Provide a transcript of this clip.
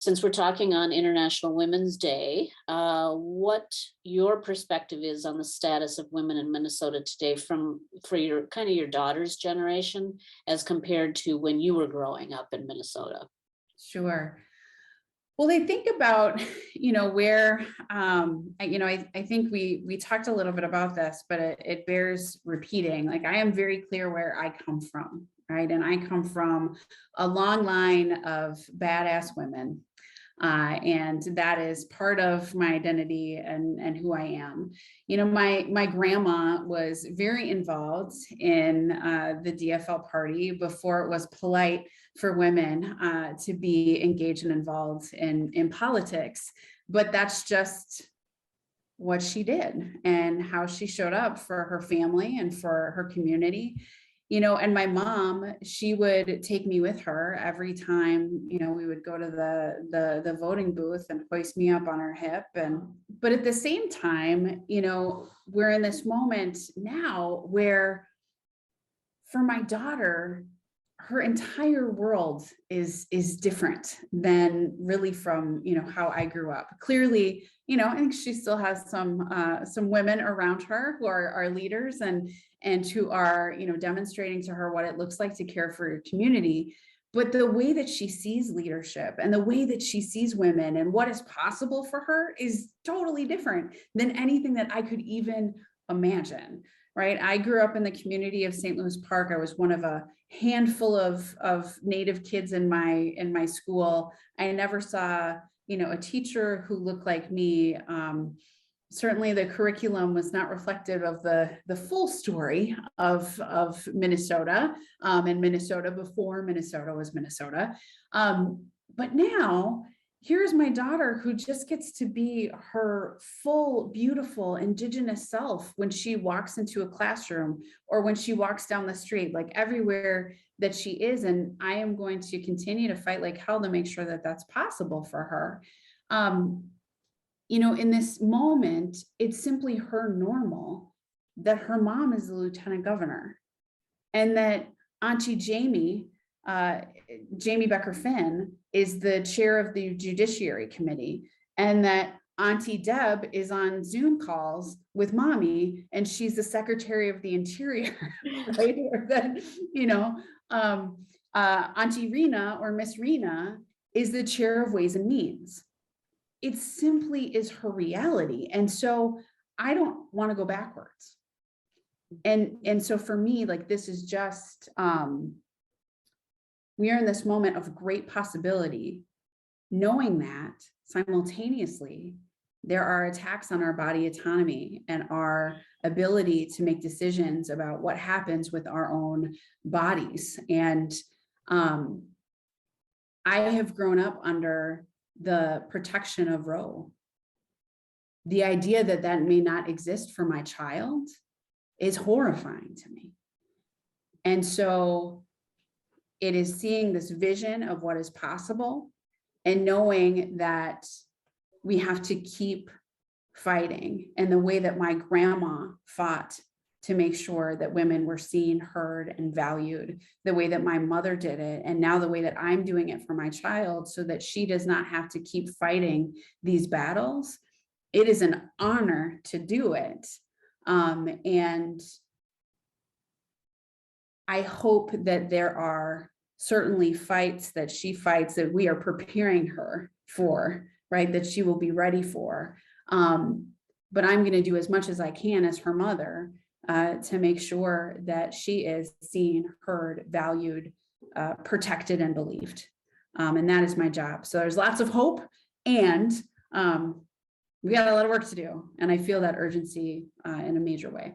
Since we're talking on International Women's Day, what your perspective is on the status of women in Minnesota today for your kind of your daughter's generation as compared to when you were growing up in Minnesota? Sure. Well, I think about, where, I think we talked a little bit about this, but it bears repeating. Like, I am very clear where I come from, right? And I come from a long line of badass women. And that is part of my identity and who I am. My grandma was very involved in the DFL party before it was polite for women to be engaged and involved in politics. But that's just what she did and how she showed up for her family and for her community. And my mom, she would take me with her every time, we would go to the voting booth and hoist me up on her hip. But at the same time, we're in this moment now where for my daughter, her entire world is different than really from, how I grew up. Clearly, I think she still has some women around her who are leaders and who are, demonstrating to her what it looks like to care for your community. But the way that she sees leadership and the way that she sees women and what is possible for her is totally different than anything that I could even imagine. Right. I grew up in the community of St. Louis Park. I was one of a handful of Native kids in my school. I never saw, a teacher who looked like me. Certainly the curriculum was not reflective of the full story of Minnesota and Minnesota before Minnesota was Minnesota. But now here's my daughter who just gets to be her full, beautiful Indigenous self when she walks into a classroom or when she walks down the street, like everywhere that she is. And I am going to continue to fight like hell to make sure that that's possible for her. In this moment, it's simply her normal that her mom is the lieutenant governor and that Auntie Jamie Becker Finn is the chair of the Judiciary Committee, and that Auntie Deb is on Zoom calls with mommy, and she's the Secretary of the Interior, right? Or that, Auntie Rena or Miss Rena is the chair of Ways and Means. It simply is her reality. And so I don't want to go backwards. And so for me, like, this is just, we are in this moment of great possibility, knowing that simultaneously there are attacks on our body autonomy and our ability to make decisions about what happens with our own bodies. And I have grown up under the protection of Roe. The idea that that may not exist for my child is horrifying to me. And so it is seeing this vision of what is possible and knowing that we have to keep fighting. And the way that my grandma fought to make sure that women were seen, heard, and valued, the way that my mother did it, and now the way that I'm doing it for my child so that she does not have to keep fighting these battles. It is an honor to do it. And I hope that there are certainly fights that she fights that we are preparing her for, right? That she will be ready for. But I'm going to do as much as I can as her mother to make sure that she is seen, heard, valued, protected, and believed. And that is my job. So there's lots of hope, and we got a lot of work to do. And I feel that urgency in a major way.